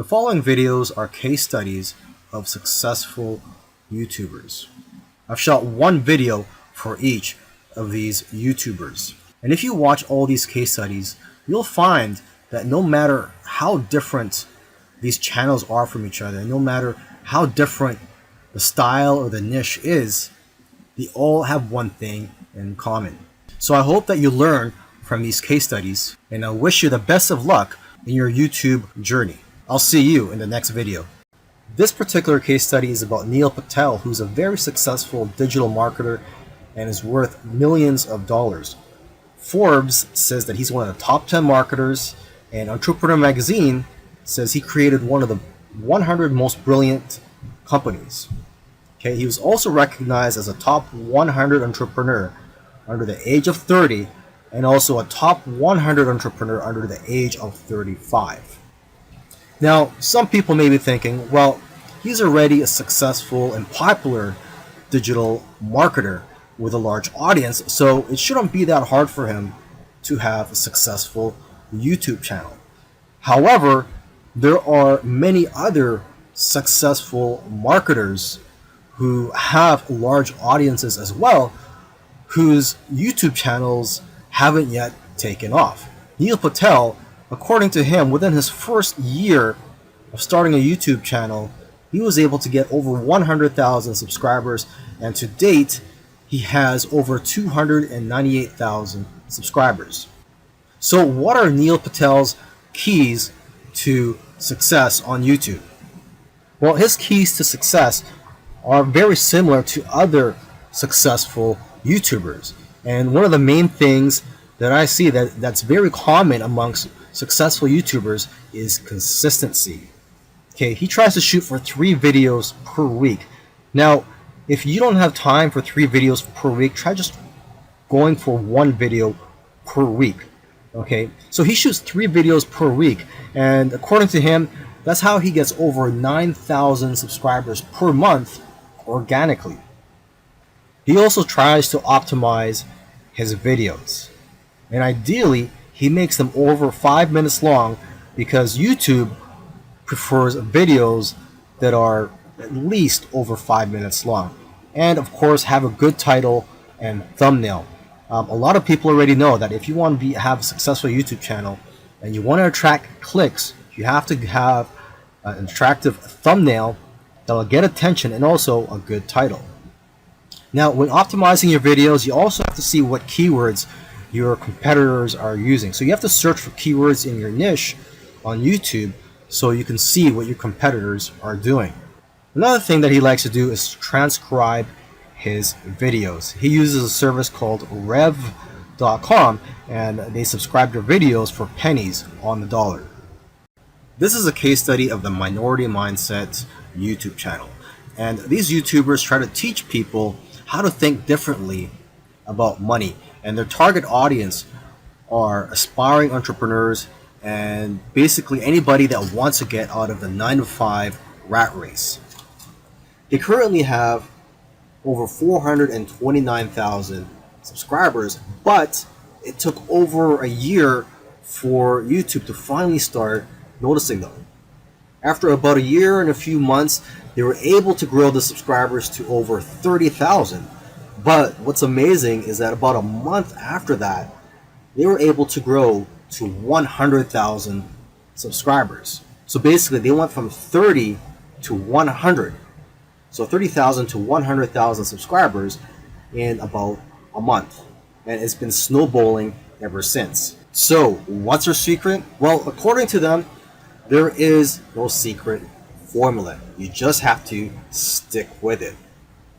The following videos are case studies of successful YouTubers. I've shot one video for each of these YouTubers. And if you watch all these case studies, you'll find that no matter how different these channels are from each other, no matter how different the style or the niche is, they all have one thing in common. So I hope that you learn from these case studies, and I wish you the best of luck in your YouTube journey. I'll see you in the next video. This particular case study is about Neil Patel, who's a very successful digital marketer and is worth millions of dollars. Forbes says that he's one of the top 10 marketers, and Entrepreneur Magazine says he created one of the 100 most brilliant companies. Okay, he was also recognized as a top 100 entrepreneur under the age of 30 and also a top 100 entrepreneur under the age of 35. Now, some people may be thinking, well, he's already a successful and popular digital marketer with a large audience, so it shouldn't be that hard for him to have a successful YouTube channel. However, there are many other successful marketers who have large audiences as well, whose YouTube channels haven't yet taken off. Neil Patel, according to him, within his first year of starting a YouTube channel, he was able to get over 100,000 subscribers, and to date, he has over 298,000 subscribers. So what are Neil Patel's keys to success on YouTube? Well, his keys to success are very similar to other successful YouTubers. And one of the main things that I see that's very common amongst successful YouTubers is consistency. Okay, he tries to shoot for 3 videos per week. Now, if you don't have time for 3 videos per week, try just going for 1 video per week. Okay, so he shoots 3 videos per week, and according to him, that's how he gets over 9,000 subscribers per month organically. He also tries to optimize his videos, and ideally he makes them over 5 minutes long because YouTube prefers videos that are at least over 5 minutes long, and of course have a good title and thumbnail. A lot of people already know that if you want to have a successful YouTube channel and you want to attract clicks, you have to have an attractive thumbnail that will get attention and also a good title. Now, when optimizing your videos, you also have to see what keywords your competitors are using. So you have to search for keywords in your niche on YouTube so you can see what your competitors are doing. Another thing that he likes to do is transcribe his videos. He uses a service called rev.com, and they subscribe to videos for pennies on the dollar. This is a case study of the Minority Mindset YouTube channel. And these YouTubers try to teach people how to think differently about money. And their target audience are aspiring entrepreneurs and basically anybody that wants to get out of the 9-to-5 rat race. They currently have over 429,000 subscribers, but it took over a year for YouTube to finally start noticing them. After about a year and a few months, they were able to grow the subscribers to over 30,000. But what's amazing is that about a month after that, they were able to grow to 100,000 subscribers. So basically, they went from 30 to 100. So 30,000 to 100,000 subscribers in about a month. And it's been snowballing ever since. So what's their secret? Well, according to them, there is no secret formula. You just have to stick with it.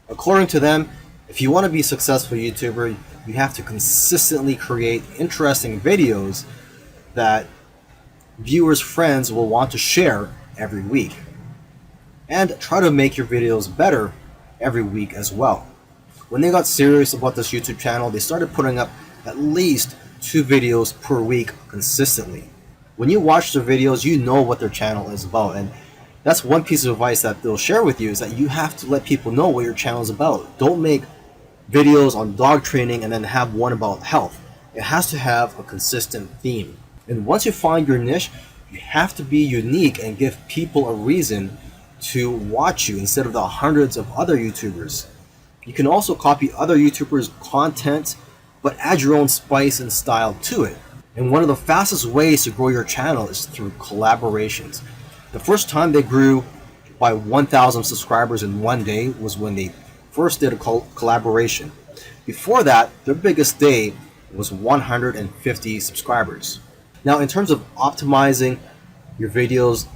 According to them, if you want to be a successful YouTuber, you have to consistently create interesting videos that viewers' friends will want to share every week. And try to make your videos better every week as well. When they got serious about this YouTube channel, they started putting up at least 2 videos per week consistently. When you watch their videos, you know what their channel is about, and that's one piece of advice that they'll share with you, is that you have to let people know what your channel is about. Don't make videos on dog training and then have one about health. It has to have a consistent theme. And once you find your niche, You have to be unique and give people a reason to watch you instead of the hundreds of other YouTubers. You can also copy other YouTubers' content, but add your own spice and style to it. And one of the fastest ways to grow your channel is through collaborations. The first time they grew by 1,000 subscribers in one day was when they first did a collaboration. Before that, their biggest day was 150 subscribers. Now, in terms of optimizing your videos,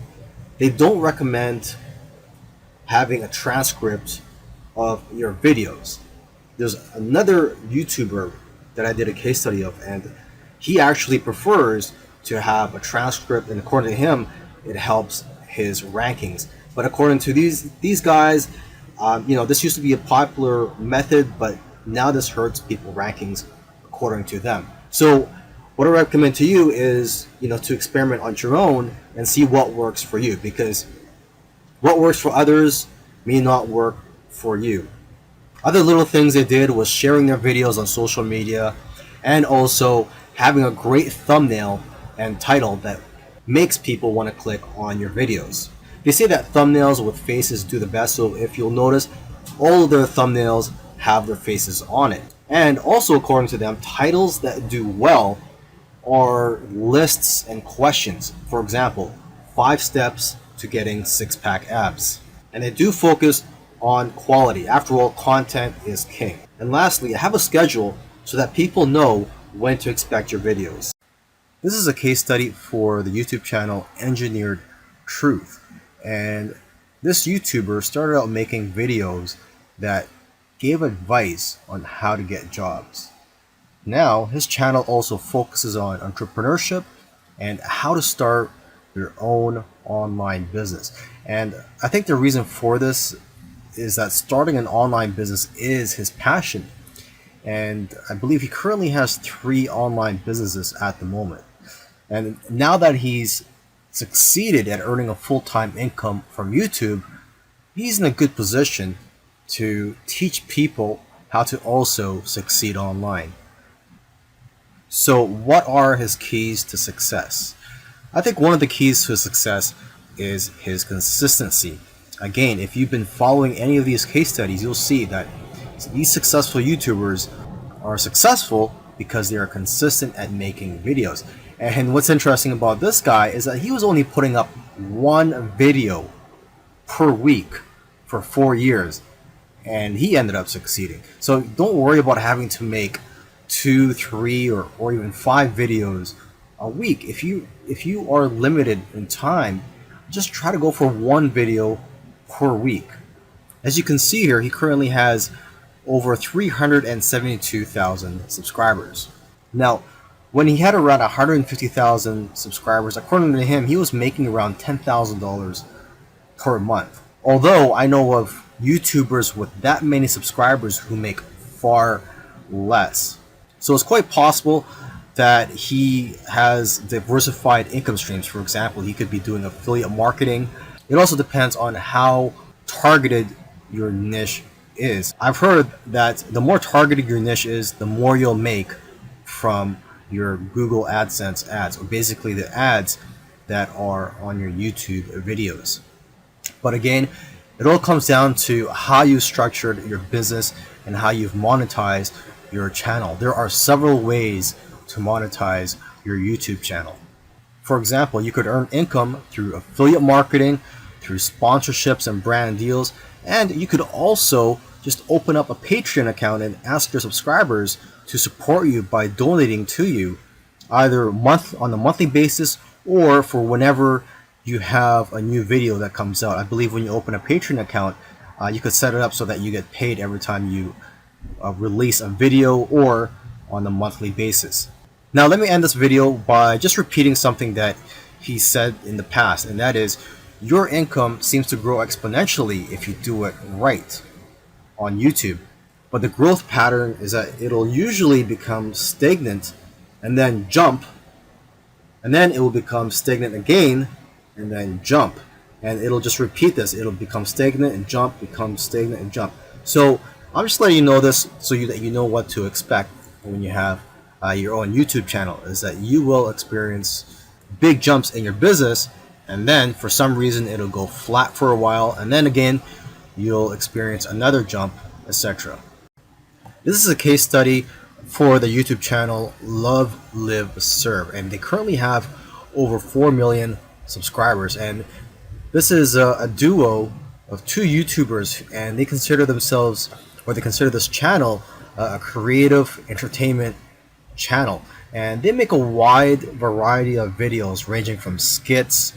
they don't recommend having a transcript of your videos. There's another YouTuber that I did a case study of, and he actually prefers to have a transcript, and according to him, it helps his rankings. But according to these guys, this used to be a popular method, but now this hurts people rankings according to them. So what I recommend to you is, to experiment on your own and see what works for you, because what works for others may not work for you. Other little things they did was sharing their videos on social media, and also having a great thumbnail and title that makes people want to click on your videos. They say that thumbnails with faces do the best, so if you'll notice, all of their thumbnails have their faces on it. And also, according to them, titles that do well are lists and questions. For example, 5 steps to getting 6-pack abs. And they do focus on quality. After all, content is king. And lastly, have a schedule so that people know when to expect your videos. This is a case study for the YouTube channel Engineered Truth. And this YouTuber started out making videos that gave advice on how to get jobs. Now, his channel also focuses on entrepreneurship and how to start your own online business. And I think the reason for this is that starting an online business is his passion. And I believe he currently has 3 online businesses at the moment. And now that he's succeeded at earning a full-time income from YouTube, he's in a good position to teach people how to also succeed online. So what are his keys to success? I think one of the keys to success is his consistency. Again, if you've been following any of these case studies, you'll see that these successful YouTubers are successful because they are consistent at making videos. And what's interesting about this guy is that he was only putting up 1 video per week for 4 years, and he ended up succeeding. So don't worry about having to make 2, 3, or even 5 videos a week. If you are limited in time, just try to go for 1 video per week. As you can see here, he currently has over 372,000 subscribers. Now, when he had around 150,000 subscribers, according to him, he was making around $10,000 per month. Although I know of YouTubers with that many subscribers who make far less. So it's quite possible that he has diversified income streams. For example, he could be doing affiliate marketing. It also depends on how targeted your niche is. I've heard that the more targeted your niche is, the more you'll make from your Google AdSense ads, or basically the ads that are on your YouTube videos. But again, it all comes down to how you structured your business and how you've monetized your channel. There are several ways to monetize your YouTube channel. For example, you could earn income through affiliate marketing, through sponsorships and brand deals, and you could also just open up a Patreon account and ask your subscribers to support you by donating to you, either on a monthly basis or for whenever you have a new video that comes out. I believe when you open a Patreon account, you could set it up so that you get paid every time you release a video, or on a monthly basis. Now let me end this video by just repeating something that he said in the past, and that is, your income seems to grow exponentially if you do it right on YouTube. But the growth pattern is that it'll usually become stagnant and then jump, and then it will become stagnant again and then jump, and it'll just repeat this. It'll become stagnant and jump, become stagnant and jump. So I'm just letting you know this so that you know what to expect when you have your own YouTube channel, is that you will experience big jumps in your business, and then for some reason it'll go flat for a while, and then again you'll experience another jump, etc. This is a case study for the YouTube channel Love, Live, Serve, and they currently have over 4 million subscribers. And this is a duo of two YouTubers, and they consider themselves, or they consider this channel, a creative entertainment channel. And they make a wide variety of videos ranging from skits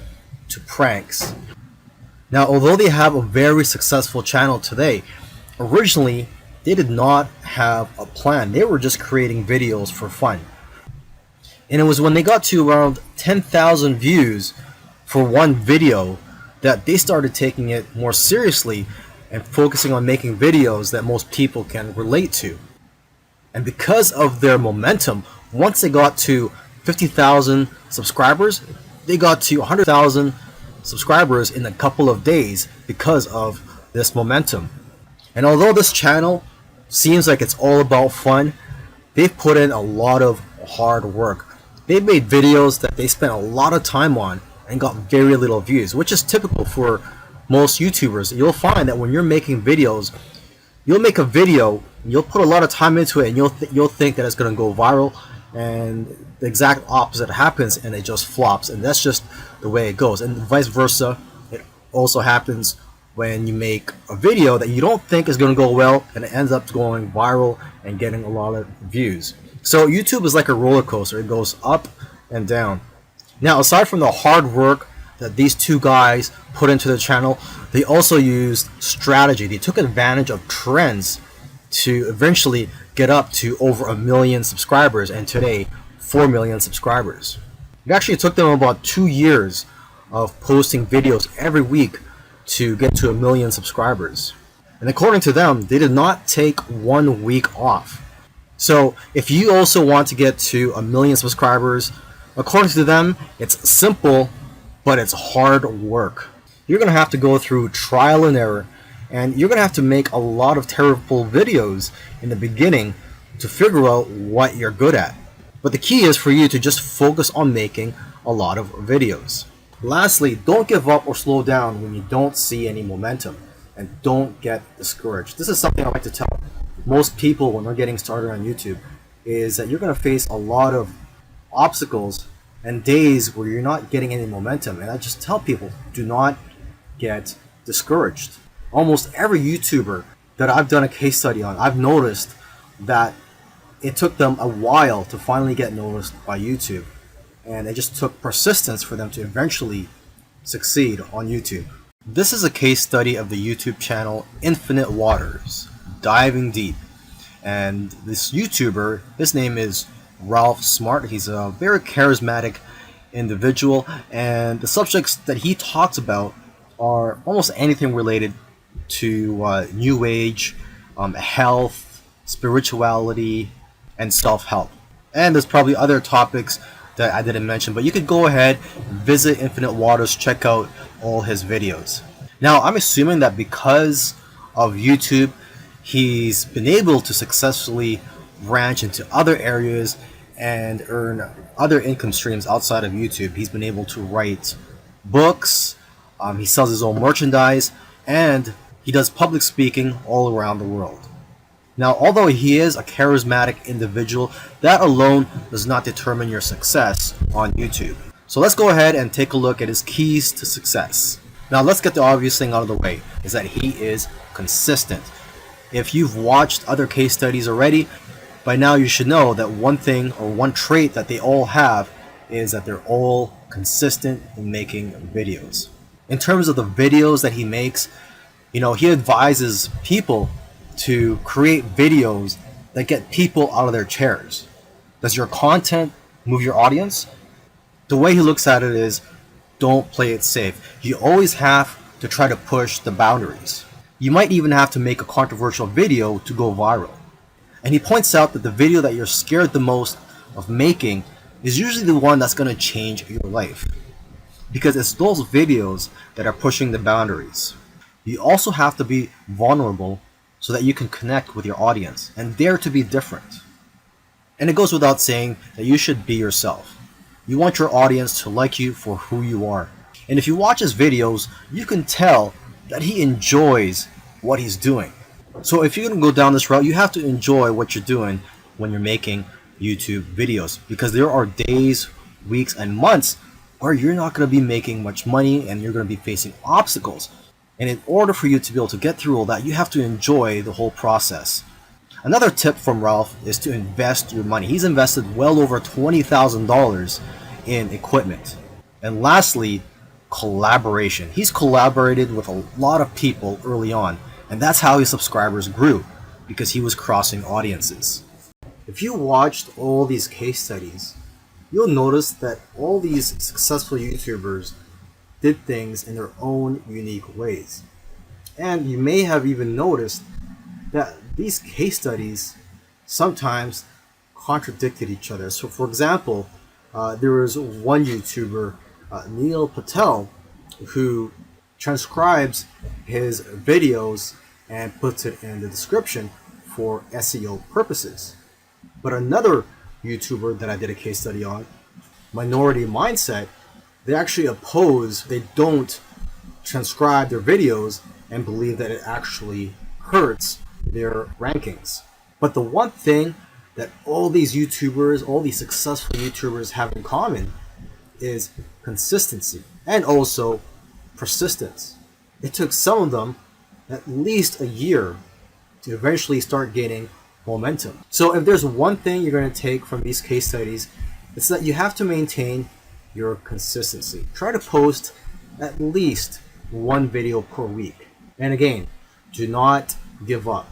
to pranks. Now, although they have a very successful channel today, originally they did not have a plan. They were just creating videos for fun. And it was when they got to around 10,000 views for one video that they started taking it more seriously and focusing on making videos that most people can relate to. And because of their momentum, once they got to 50,000 subscribers, they got to 100,000 subscribers in a couple of days because of this momentum. And although this channel seems like it's all about fun, they've put in a lot of hard work. They've made videos that they spent a lot of time on and got very little views, which is typical for most YouTubers. You'll find that when you're making videos, you'll make a video, you'll put a lot of time into it, and you'll think that it's going to go viral, and the exact opposite happens and it just flops. And that's just the way it goes. And vice versa, it also happens when you make a video that you don't think is going to go well and it ends up going viral and getting a lot of views. So YouTube is like a roller coaster. It goes up and down. Now, aside from the hard work that these two guys put into the channel, they also used strategy. They took advantage of trends to eventually get up to over 1 million subscribers, and today 4 million subscribers. It actually took them about 2 years of posting videos every week to get to 1 million subscribers. And according to them, they did not take 1 week off. So if you also want to get to 1 million subscribers, according to them, it's simple, but it's hard work. You're going to have to go through trial and error, and you're going to have to make a lot of terrible videos in the beginning to figure out what you're good at. But the key is for you to just focus on making a lot of videos. Lastly, don't give up or slow down when you don't see any momentum, and don't get discouraged. This is something I like to tell most people when they're getting started on YouTube, is that you're going to face a lot of obstacles and days where you're not getting any momentum. And I just tell people, do not get discouraged. Almost every YouTuber that I've done a case study on, I've noticed that it took them a while to finally get noticed by YouTube. And it just took persistence for them to eventually succeed on YouTube. This is a case study of the YouTube channel Infinite Waters, Diving Deep. And this YouTuber, his name is Ralph Smart. He's a very charismatic individual, and the subjects that he talks about are almost anything related to New Age, health, spirituality, and self-help. And there's probably other topics that I didn't mention, but you could go ahead, visit Infinite Waters, check out all his videos. Now, I'm assuming that because of YouTube, he's been able to successfully branch into other areas and earn other income streams outside of YouTube. He's been able to write books, he sells his own merchandise, and he does public speaking all around the world. Now, although he is a charismatic individual, that alone does not determine your success on YouTube. So let's go ahead and take a look at his keys to success. Now, let's get the obvious thing out of the way, is that he is consistent. If you've watched other case studies already, by now you should know that one thing or one trait that they all have is that they're all consistent in making videos. In terms of the videos that he makes, he advises people to create videos that get people out of their chairs. Does your content move your audience? The way he looks at it is, don't play it safe. You always have to try to push the boundaries. You might even have to make a controversial video to go viral. And he points out that the video that you're scared the most of making is usually the one that's going to change your life, because it's those videos that are pushing the boundaries. You also have to be vulnerable so that you can connect with your audience and dare to be different. And it goes without saying that you should be yourself. You want your audience to like you for who you are. And if you watch his videos, you can tell that he enjoys what he's doing. So if you're going to go down this route, you have to enjoy what you're doing when you're making YouTube videos, because there are days, weeks, and months where you're not going to be making much money and you're going to be facing obstacles. And in order for you to be able to get through all that, you have to enjoy the whole process. Another tip from Ralph is to invest your money. He's invested well over $20,000 in equipment. And lastly, collaboration. He's collaborated with a lot of people early on, and that's how his subscribers grew, because he was crossing audiences. If you watched all these case studies, you'll notice that all these successful YouTubers did things in their own unique ways. And you may have even noticed that these case studies sometimes contradicted each other. So for example, there was one YouTuber, Neil Patel, who transcribes his videos and puts it in the description for SEO purposes. But another YouTuber that I did a case study on, Minority Mindset, they actually oppose, they don't transcribe their videos and believe that it actually hurts their rankings. But the one thing that all these YouTubers, all these successful YouTubers have in common is consistency and also persistence. It took some of them at least a year to eventually start gaining momentum. So if there's one thing you're going to take from these case studies, it's that you have to maintain your consistency. Try to post at least one video per week. And again, do not give up.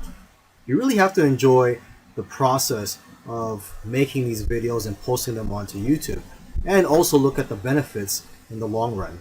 You really have to enjoy the process of making these videos and posting them onto YouTube, and also look at the benefits in the long run.